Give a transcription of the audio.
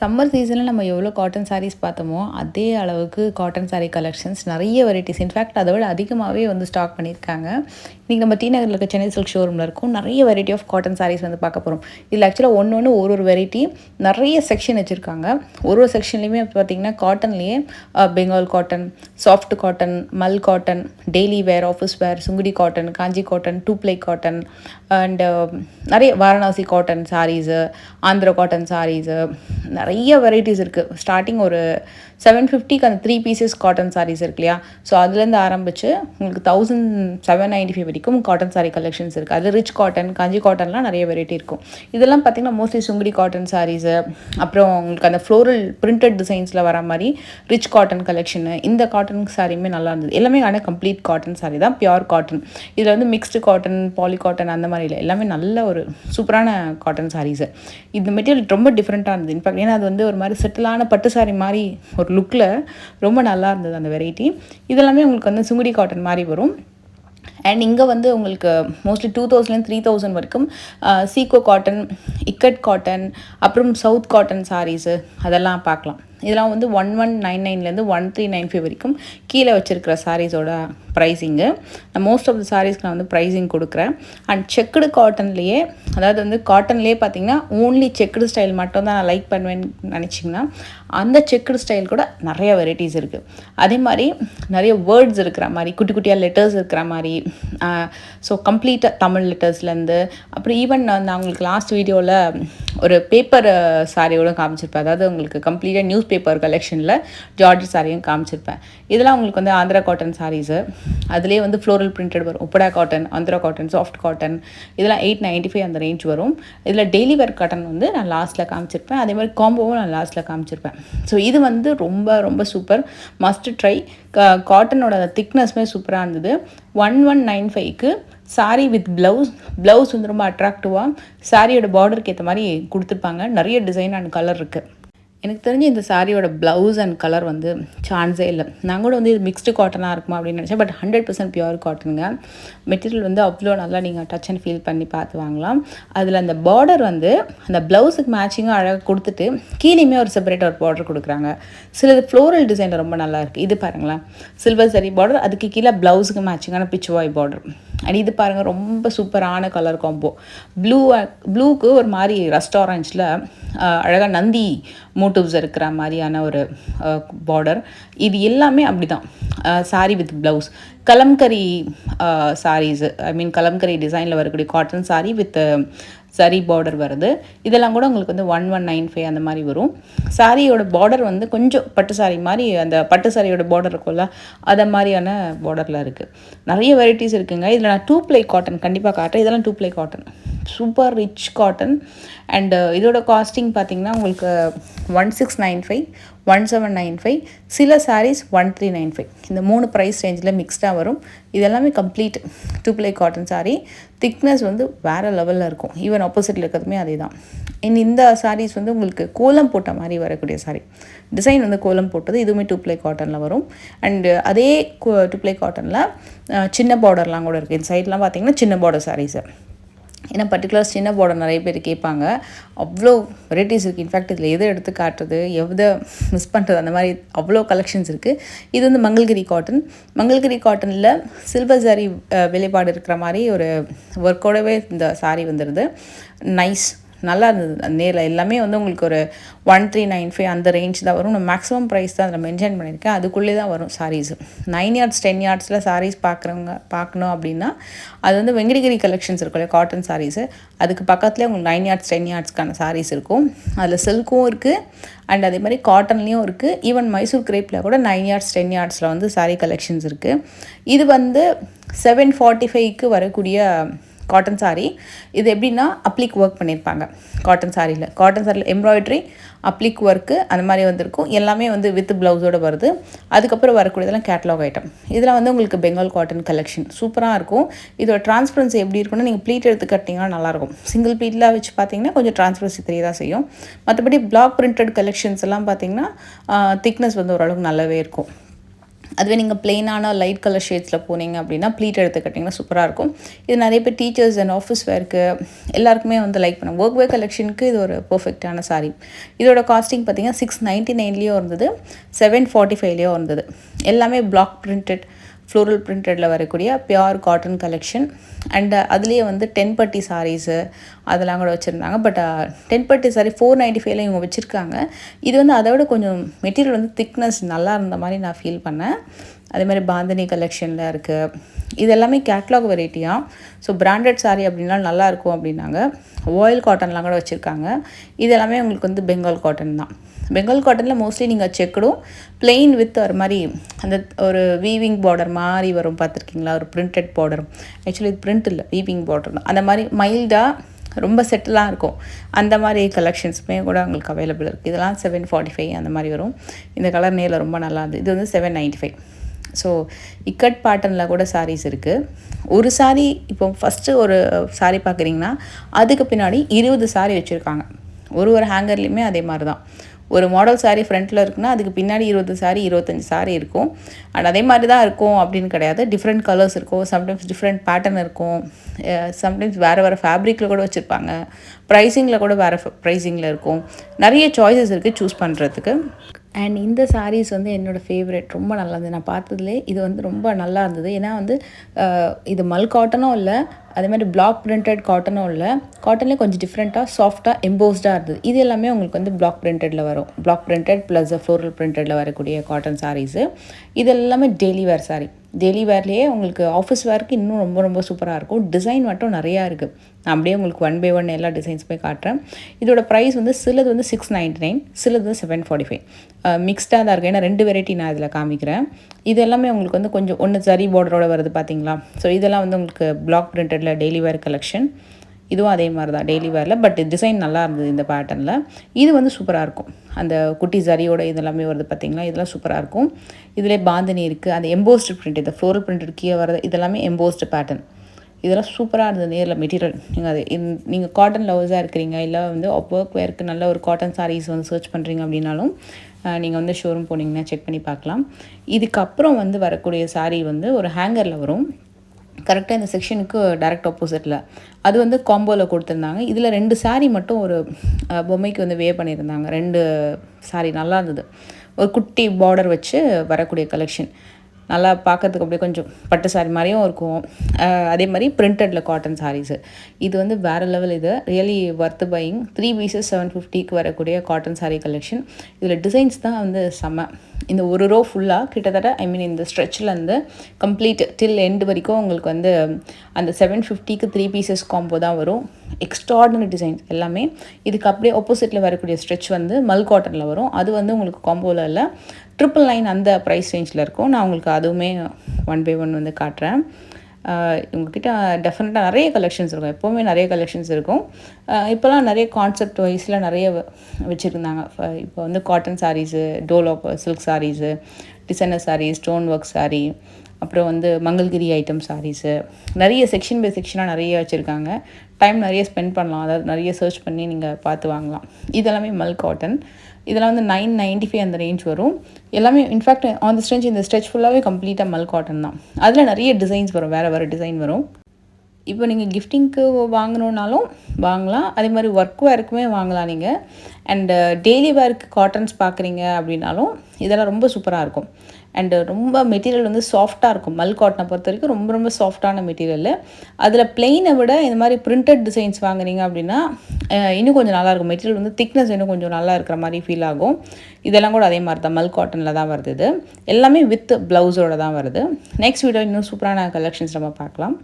Summer சீசனில் நம்ம எவ்வளோ காட்டன் சாரீஸ் பார்த்தோமோ அதே அளவுக்கு காட்டன் சாரீ கலெக்ஷன்ஸ் நிறைய வெரைட்டிஸ், இன்ஃபேக்ட் அதை விட அதிகமாகவே வந்து ஸ்டாக் பண்ணியிருக்காங்க. இன்றைக்கி நம்ம டி நகரில் இருக்க சென்னை சில்க் ஷோரூமில் இருக்கும் நிறைய வெரைட்டி ஆஃப் காட்டன் சாரீஸ் வந்து பார்க்க போகிறோம். இதில் ஆக்சுவலாக ஒன்று ஒரு வெரைட்டி நிறைய செக்ஷன் வச்சுருக்காங்க. ஒரு செக்ஷன்லேயுமே பார்த்திங்கன்னா காட்டன்லேயே Bengal cotton, soft cotton, mul cotton, daily wear, office wear, Sungudi cotton, Kanchi cotton, two ply cotton and நிறைய Varanasi cotton sarees, Andhra cotton sarees, நிறைய வெரைட்டிஸ் இருக்குது. ஸ்டார்டிங் ஒரு 750க்கு அந்த 3 பீசஸ் காட்டன் சாரீஸ் இருக்கு இல்லையா, ஸோ அதுலேருந்து ஆரம்பித்து உங்களுக்கு 1795 வரைக்கும் காட்டன் சாரீ கலெக்ஷன்ஸ் இருக்குது. அதில் ரிச் காட்டன், காஞ்சி காட்டன்லாம் நிறைய வெரைட்டி இருக்கும். இதெல்லாம் பார்த்திங்கன்னா மோஸ்ட்லி சுங்குடி காட்டன் சாரீஸு, அப்புறம் உங்களுக்கு அந்த ஃப்ளோரல் பிரிண்டட் டிசைன்ஸில் வர மாதிரி ரிச் காட்டன் கலெக்ஷனு. இந்த காட்டன் சாரியுமே நல்லா இருந்தது. எல்லாமே ஆனால் கம்ப்ளீட் காட்டன் சாரீ தான், பியோர் காட்டன். இதில் வந்து மிக்ஸ்டு காட்டன், பாலி காட்டன் அந்த மாதிரி இல்லை, எல்லாமே நல்ல ஒரு சூப்பரான காட்டன் சாரீஸு. இந்த மெட்டீரியல் ரொம்ப டிஃப்ரெண்ட்டாக இருந்தது. இன்ஃபேக்ட் ஏன்னா அது வந்து ஒரு மாதிரி செட்டிலான பட்டு சாரி மாதிரி ஒரு லுக்கில் ரொம்ப நல்லா இருந்தது அந்த வெரைட்டி. இதெல்லாமே உங்களுக்கு வந்து சுங்குடி காட்டன் மாதிரி வரும். அண்ட் இங்கே வந்து உங்களுக்கு மோஸ்ட்லி 2000 3000 வரைக்கும் சீக்கோ காட்டன், இக்கட் காட்டன், அப்புறம் சவுத் காட்டன் சாரீஸு அதெல்லாம் பார்க்கலாம். இதெல்லாம் வந்து 1199லேருந்து 1395 வரைக்கும் கீழே வச்சுருக்கிற சாரீஸோட ப்ரைஸிங்கு. நான் மோஸ்ட் ஆஃப் த சாரீஸ்க்கு நான் வந்து ப்ரைஸிங் கொடுக்குறேன். அண்ட் செக்குடு காட்டன்லேயே, அதாவது வந்து காட்டன்லேயே பார்த்தீங்கன்னா ஓன்லி செக்குடு ஸ்டைல் மட்டும் தான் நான் லைக் பண்ணுவேன்னு நினச்சிங்கன்னா அந்த செக்குடு ஸ்டைல் கூட நிறைய வெரைட்டிஸ் இருக்குது. அதே மாதிரி நிறைய வேர்ட்ஸ் இருக்கிற மாதிரி, குட்டி குட்டியாக லெட்டர்ஸ் இருக்கிற மாதிரி, ஸோ கம்ப்ளீட்டாக தமிழ் லெட்டர்ஸ்லேருந்து, அப்புறம் ஈவன் நான் உங்களுக்கு லாஸ்ட் வீடியோவில் ஒரு பேப்பர் சாரியோட காமிச்சிருப்பேன். அதாவது உங்களுக்கு கம்ப்ளீட்டாக நியூஸ் பேப்பர் கலெக்ஷனில் ஜார்ஜ் சாரியும் காமிச்சிருப்பேன். இதெல்லாம் உங்களுக்கு வந்து ஆந்திரா காட்டன் சாரீஸு, அதுலேயே வந்து ஃப்ளோரல் பிரிண்டட் வரும். Uppada cotton, Andhra cotton, soft cotton, இதெல்லாம் 895 அந்த ரேஞ்ச் வரும். இதில் டெய்லி வேர் காட்டன் வந்து நான் லாஸ்ட்டில் காமிச்சிருப்பேன். அதே மாதிரி காம்போவும் நான் லாஸ்ட்டில் காமிச்சிருப்பேன். ஸோ இது வந்து ரொம்ப ரொம்ப சூப்பர், மஸ்ட் ட்ரை. காட்டனோட திக்னஸ்மே சூப்பராக இருந்தது. 1195க்கு சாரீ வித் ப்ளவுஸ் வந்து ரொம்ப அட்ராக்டிவாக சாரியோட பார்டருக்கு ஏற்ற மாதிரி கொடுத்துருப்பாங்க. நிறைய டிசைன் அண்ட் கலர் இருக்குது. எனக்கு தெரிஞ்சு இந்த சாரியோட ப்ளவுஸ் அண்ட் கலர் வந்து சான்ஸே இல்லை. நான் கூட வந்து இது மிக்ஸ்டு காட்டனாக இருக்குமா அப்படின்னு நினச்சேன். But 100% pure காட்டனுங்க. மெட்டீரியல் வந்து அவ்வளோ நல்லா நீங்கள் டச் அண்ட் ஃபீல் பண்ணி பார்த்து வாங்கலாம். அதில் அந்த பார்டர் வந்து அந்த ப்ளவுஸுக்கு மேட்சிங்காக அழகாக கொடுத்துட்டு கீழேயுமே ஒரு செப்பரேட் ஒரு பார்டர் கொடுக்குறாங்க. சிலது ஃப்ளோரல் டிசைனில் ரொம்ப நல்லா இருக்குது. இது பாருங்களேன், சில்வர் சரி பார்டர், அதுக்கு கீழே ப்ளவுஸுக்கு மேட்சிங்கான பிச்சுவாய் பார்டர். அண்ட் இது பாருங்கள், ரொம்ப சூப்பரான கலர் காம்போ. ப்ளூக்கு ஒரு மாதிரி ரஸ்ட் ஆரஞ்சில் அழகாக நந்தி மோட்டிவ்ஸ் இருக்கிற மாதிரியான ஒரு பார்டர். இது எல்லாமே அப்படி தான். Sari with blouse, kalamkari saris, I mean kalamkari டிசைனில் வரக்கூடிய cotton sari with zari border வருது. இதெல்லாம் கூட உங்களுக்கு வந்து 1195 அந்த மாதிரி வரும். சாரியோட பார்டர் வந்து கொஞ்சம் பட்டு சாரி மாதிரி, அந்த பட்டு சாரியோட பார்டர் இருக்கும்ல அதை மாதிரியான பார்டரில் இருக்குது. நிறைய வெரைட்டிஸ் இருக்குங்க. இதில் நான் 2 ப்ளை காட்டன் கண்டிப்பாக காட்டுறேன். இதெல்லாம் 2 ply cotton, super rich cotton. And இதோட காஸ்டிங் பார்த்திங்கன்னா உங்களுக்கு 1695, 1795, சில சாரீஸ் 1395. இந்த 3 ப்ரைஸ் ரேஞ்சில் மிக்ஸ்டாக வரும். இதெல்லாமே complete 2 ply cotton sari. Thickness வந்து வேறு லெவலில் இருக்கும். ஈவன் ஆப்போசிட்டில் இருக்கிறதுமே அதே தான். இந்த சாரீஸ் வந்து உங்களுக்கு கோலம் போட்ட மாதிரி வரக்கூடிய சாரீ. டிசைன் வந்து கோலம் போட்டது. இதுவுமே 2 ப்ளை காட்டனில் வரும். அண்டு அதே 2 ப்ளை காட்டனில் சின்ன பார்டர்லாம் கூட இருக்குது. இந்த சைட்லாம் பார்த்திங்கன்னா சின்ன பார்டர் சாரீஸு. ஏன்னா பர்டிகுலர் சின்ன பார்டர் நிறைய பேர் கேட்பாங்க. அவ்வளோ வெரைட்டிஸ் இருக்குது. இன்ஃபேக்ட் இதில் எதை எடுத்து காட்டுறது, எதை மிஸ் பண்ணுறது, அந்த மாதிரி அவ்வளோ கலெக்ஷன்ஸ் இருக்குது. இது வந்து மங்கள்கிரி காட்டன். மங்கள்கிரி காட்டனில் சில்வர் சாரி வேலைப்பாடு இருக்கிற மாதிரி ஒரு ஒர்க்கோடவே இந்த சாரீ வந்துடுது. நைஸ், நல்லா இருந்தது. நேரில் எல்லாமே வந்து உங்களுக்கு ஒரு 1395 அந்த ரேஞ்ச் தான் வரும். நான் மேக்ஸிமம் ப்ரைஸ் தான் அதில் மென்ஷன் பண்ணியிருக்கேன். அதுக்குள்ளே தான் வரும் சாரீஸு. 9 yards 10 yardsல சாரீஸ் பார்க்கணும் அப்படின்னா அது வந்து வெங்கடகிரி கலெக்ஷன்ஸ் இருக்கும் இல்லையா, காட்டன் சாரீஸு, அதுக்கு பக்கத்துலேயே உங்களுக்கு 9 yards 10 yardsக்கான சாரீஸ் இருக்கும். அதில் சில்க்கும் இருக்குது அண்ட் அதே மாதிரி காட்டன்லேயும் இருக்குது. ஈவன் மைசூர் கிரேப்பில் கூட 9 yards 10 yardsல வந்து சாரீ கலெக்ஷன்ஸ் இருக்குது. இது வந்து 745க்கு வரக்கூடிய காட்டன் சாரீ. இது எப்படின்னா அப்ளிக் ஒர்க் பண்ணியிருப்பாங்க காட்டன் சாரியில் எம்ப்ராய்டரி, அப்ளிக் ஒர்க்கு அந்த மாதிரி வந்திருக்கும். எல்லாமே வந்து வித் ப்ளவுஸோடு வருது. அதுக்கப்புறம் வரக்கூடியதெல்லாம் கேட்லாக் ஐட்டம். இதெல்லாம் வந்து உங்களுக்கு பெங்கால் காட்டன் கலெக்ஷன் சூப்பராக இருக்கும். இதோட டிரான்ஸ்பரன்சி எப்படி இருக்குன்னா, நீங்கள் ப்ளீட் எடுத்து கட்டிங்கன்னா நல்லாயிருக்கும். சிங்கிள் ப்ளீட்டில் வச்சு பார்த்தீங்கன்னா கொஞ்சம் டிரான்ஸ்பரன்சி தெரிய தான் செய்யும். மற்றபடி பிளாக் பிரிண்டட் கலெக்ஷன்ஸ் எல்லாம் பார்த்தீங்கன்னா திக்னஸ் வந்து ஓரளவுக்கு நல்லாவே இருக்கும். அதுவே நீங்கள் பிளெயினான லைட் கலர் ஷேட்ஸில் போனீங்க அப்படின்னா ப்ளீட் எடுத்து கட்டிங்கன்னா சூப்பராக இருக்கும். இது நிறைய பேர் டீச்சர்ஸ் அண்ட் ஆஃபீஸ் வேர்க்கு எல்லாருக்குமே வந்து லைக் பண்ணும். ஒர்க் வேர் கலெக்ஷனுக்கு இது ஒரு பர்ஃபெக்டான சாரீ. இதோட காஸ்டிங் பார்த்தீங்கன்னா 699லேயும் இருந்தது, 745லேயும் இருந்தது. எல்லாமே பிளாக் பிரிண்டட் ஃப்ளோரல் பிரிண்டடில் வரக்கூடிய பியோர் காட்டன் கலெக்ஷன். அண்ட் அதுலேயே வந்து 10 பட்டி சாரீஸு அதெல்லாம் கூட வச்சுருந்தாங்க. பட் 10 பட்டி சாரீ 495ல இவங்க வச்சுருக்காங்க. இது வந்து அதை விட கொஞ்சம் மெட்டீரியல் வந்து திக்னஸ் நல்லா இருந்த மாதிரி நான் ஃபீல் பண்ணேன். அதே மாதிரி பாந்தினி கலெக்ஷனில் இருக்குது. இது எல்லாமே கேட்லாக் வெரைட்டியாக. ஸோ பிராண்டட் சாரீ அப்படின்லாம் நல்லாயிருக்கும் அப்படின்னாங்க. ஆயில் காட்டன்லாம் கூட வச்சுருக்காங்க. இது எல்லாமே உங்களுக்கு வந்து பெங்கால் காட்டன் தான். பெங்கால் காட்டனில் மோஸ்ட்லி நீங்கள் செக்குடும் பிளெயின் வித் ஒரு மாதிரி அந்த ஒரு வீவிங் பார்டர் மாதிரி வரும், பார்த்துருக்கீங்களா? ஒரு பிரிண்டட் பார்டர். ஆக்சுவலி இது பிரிண்ட் இல்லை, வீவிங் பார்டர் தான். அந்த மாதிரி மைல்டாக ரொம்ப செட்டிலாக இருக்கும். அந்த மாதிரி கலெக்ஷன்ஸுமே கூட உங்களுக்கு அவைலபிள் இருக்குது. இதெல்லாம் 745 அந்த மாதிரி வரும். இந்த கலர் நேரில் ரொம்ப நல்லா இருந்தது. இது வந்து 795. ஸோ இக்கட் பேட்டர்னில் கூட சாரீஸ் இருக்குது. ஒரு சாரீ இப்போ ஃபஸ்ட்டு ஒரு சாரீ பார்க்குறீங்கன்னா அதுக்கு பின்னாடி 20 சாரீ வச்சுருக்காங்க. ஒரு ஹேங்கர்லேயுமே அதே மாதிரி தான். ஒரு மாடல் சாரீ ஃப்ரண்ட்டில் இருக்குன்னா அதுக்கு பின்னாடி 20 சாரீ 25 சாரீ இருக்கும். அண்ட் அதே மாதிரி தான் இருக்கும் அப்படின்னு கிடையாது. டிஃப்ரெண்ட் கலர்ஸ் இருக்கும், சம்டைம்ஸ் டிஃப்ரெண்ட் பேட்டர்ன் இருக்கும், சம்டைம்ஸ் வேறு ஃபேப்ரிக்கில் கூட வச்சுருப்பாங்க. ப்ரைஸிங்கில் கூட வேறு ப்ரைஸிங்கில் இருக்கும். நிறைய சாய்ஸஸ் இருக்குது சூஸ் பண்ணுறதுக்கு. அண்ட் இந்த சாரீஸ் வந்து என்னோடய ஃபேவரெட். ரொம்ப நல்லா இருந்தது. நான் பார்த்ததுலே இது வந்து ரொம்ப நல்லா இருந்தது. ஏன்னா வந்து இது மல் காட்டனும் இல்லை, அதே மாதிரி பிளாக் பிரிண்டட் காட்டனும் இல்லை. காட்டன்லேயே கொஞ்சம் டிஃப்ரெண்ட்டாக சாஃப்டாக எம்போஸ்டாக இருந்தது. இது எல்லாமே உங்களுக்கு வந்து பிளாக் பிரிண்டடில் வரும். பிளாக் பிரிண்டட் ப்ளஸ் ஃப்ளோரல் பிரிண்டடில் வரக்கூடிய காட்டன் சாரீஸு. இது எல்லாமே டெய்லி வேர் சாரீ. டெய்லி வேர்லேயே உங்களுக்கு ஆஃபீஸ் வேர்க்கு இன்னும் ரொம்ப ரொம்ப சூப்பராக இருக்கும். டிசைன் மட்டும் நிறையா இருக்குது. நான் அப்படியே உங்களுக்கு 1 by 1 எல்லா டிசைன்ஸுமே காட்டுறேன். இதோட ப்ரைஸ் வந்து சிலது வந்து 699, சிலது வந்து 745. மிக்ஸ்டாக தான் இருக்குது. ஏன்னா 2 வெரைட்டி நான் இதில் காமிக்கிறேன். இது எல்லாமே உங்களுக்கு வந்து கொஞ்சம் ஒன்று ஜரி பார்டரோட வருது பார்த்தீங்களா? ஸோ இதெல்லாம் வந்து உங்களுக்கு பிளாக் பிரிண்டடில் டெய்லி வேர் கலெக்ஷன். இதுவும் அதே மாதிரி தான் டெய்லி வேரில். பட் டிசைன் நல்லா இருந்தது இந்த பேட்டர்னில். இது வந்து சூப்பராக இருக்கும். அந்த குட்டி ஜரியோட இதெல்லாமே வருது பார்த்தீங்களா? இதெல்லாம் சூப்பராக இருக்கும். இதிலே பாந்தினி இருக்குது. அந்த எம்போஸ்டு பிரிண்ட், இந்த ஃப்ளோரல் பிரிண்டட் கீழே வரது இதெல்லாமே எம்போஸ்டு பேட்டர்ன். இதெல்லாம் சூப்பராக இருந்தது நேரில் மெட்டீரியல். நீங்கள் அது நீங்கள் காட்டன் லவர்ஸாக இருக்கிறீங்க, இல்லை வந்து ஒர்க் வேருக்கு நல்ல ஒரு காட்டன் சாரீஸ் வந்து சர்ச் பண்ணுறீங்க அப்படின்னாலும் நீங்கள் வந்து ஷோரூம் போனீங்கன்னா செக் பண்ணி பார்க்கலாம். இதுக்கப்புறம் வந்து வரக்கூடிய சாரீ வந்து ஒரு ஹேங்கரில் வரும். கரெக்டாக இந்த செக்ஷனுக்கு டைரக்ட் ஆப்போசிட்டில். அது வந்து காம்போவில் கொடுத்துருந்தாங்க. இதில் 2 சாரீ மட்டும் ஒரு பொம்மைக்கு வந்து பண்ணியிருந்தாங்க. 2 சாரீ நல்லா இருந்தது. ஒரு குட்டி பார்டர் வச்சு வரக்கூடிய கலெக்ஷன். நல்லா பார்க்கறதுக்கு அப்படியே கொஞ்சம் பட்டு சாரீ மாதிரியும் இருக்கும். அதே மாதிரி பிரிண்டடில் காட்டன் சாரீஸு. இது வந்து வேறு லெவல். இது ரியலி ஒர்த் பையிங். 3 பீசஸ் 750க்கு வரக்கூடிய காட்டன் சாரீ கலெக்ஷன். இதில் டிசைன்ஸ் தான் வந்து செம்ம. இந்த ஒரு ரோ ஃபுல்லாக கிட்டத்தட்ட இந்த ஸ்ட்ரெச்சிலேருந்து கம்ப்ளீட் டில் எண்டு வரைக்கும் உங்களுக்கு வந்து அந்த 750க்கு 3 பீசஸ் காம்போ தான் வரும். எக்ஸ்ட்ராடினரி டிசைன்ஸ் எல்லாமே. இதுக்கு அப்படியே ஆப்போசிட்டில் வரக்கூடிய ஸ்ட்ரெச் வந்து மல் காட்டனில் வரும். அது வந்து உங்களுக்கு காம்போவில் இல்லை, 999 அந்த ப்ரைஸ் ரேஞ்சில் இருக்கும். நான் உங்களுக்கு அதுவுமே 1 by 1 வந்து காட்டுறேன். உங்கள்கிட்ட டெஃபினட்டாக நிறைய கலெக்ஷன்ஸ் இருக்கும். எப்போவுமே நிறைய கலெக்ஷன்ஸ் இருக்கும். இப்போலாம் நிறைய கான்செப்ட் வைஸில் நிறைய வச்சுருந்தாங்க. இப்போ வந்து cotton saris, dola silk saris, designer saris, stone work sari, அப்புறம் வந்து மங்கள்கிரி ஐட்டம் சாரீஸு, நிறைய செக்ஷன் பை செக்ஷனாக நிறைய வச்சுருக்காங்க. டைம் நிறைய ஸ்பெண்ட் பண்ணலாம். அதாவது நிறைய சர்ச் பண்ணி நீங்கள் பார்த்து வாங்கலாம். இதெல்லாமே மல் காட்டன். இதெல்லாம் வந்து 995 அந்த ரேஞ்ச் வரும். எல்லாமே இன்ஃபேக்ட் ஆன் தி ஸ்ட்ரெச் இந்த ஸ்ட்ரெச் ஃபுல்லாகவே கம்ப்ளீட்டாக மல் காட்டன் தான். அதில் நிறைய டிசைன்ஸ் வரும், வேறு டிசைன் வரும். இப்போ நீங்கள் கிஃப்டிங்க்கு வாங்கணுன்னாலும் வாங்கலாம். அதே மாதிரி ஒர்க் வேருக்குமே வாங்கலாம் நீங்கள். அண்டு டெய்லி வேருக்கு காட்டன்ஸ் பார்க்குறீங்க அப்படின்னாலும் இதெல்லாம் ரொம்ப சூப்பராக இருக்கும். அண்டு ரொம்ப மெட்டீரியல் வந்து சாஃப்டாக இருக்கும். மல் காட்டனை பொறுத்த வரைக்கும் ரொம்ப ரொம்ப சாஃப்டான மெட்டீரியல். அதில் பிளெயினை விட இந்த மாதிரி பிரிண்டட் டிசைன்ஸ் வாங்குறீங்க அப்படின்னா இன்னும் கொஞ்சம் நல்லாயிருக்கும். மெட்டீரியல் வந்து திக்னஸ் இன்னும் கொஞ்சம் நல்லா இருக்கிற மாதிரி ஃபீல் ஆகும். இதெல்லாம் கூட அதே மாதிரி தான் மல் காட்டனில் தான் வருது. இது எல்லாமே வித் ப்ளவுஸோடு தான் வருது. நெக்ஸ்ட் வீடியோ இன்னும் சூப்பரான கலெக்ஷன்ஸ் நம்ம பார்க்கலாம்.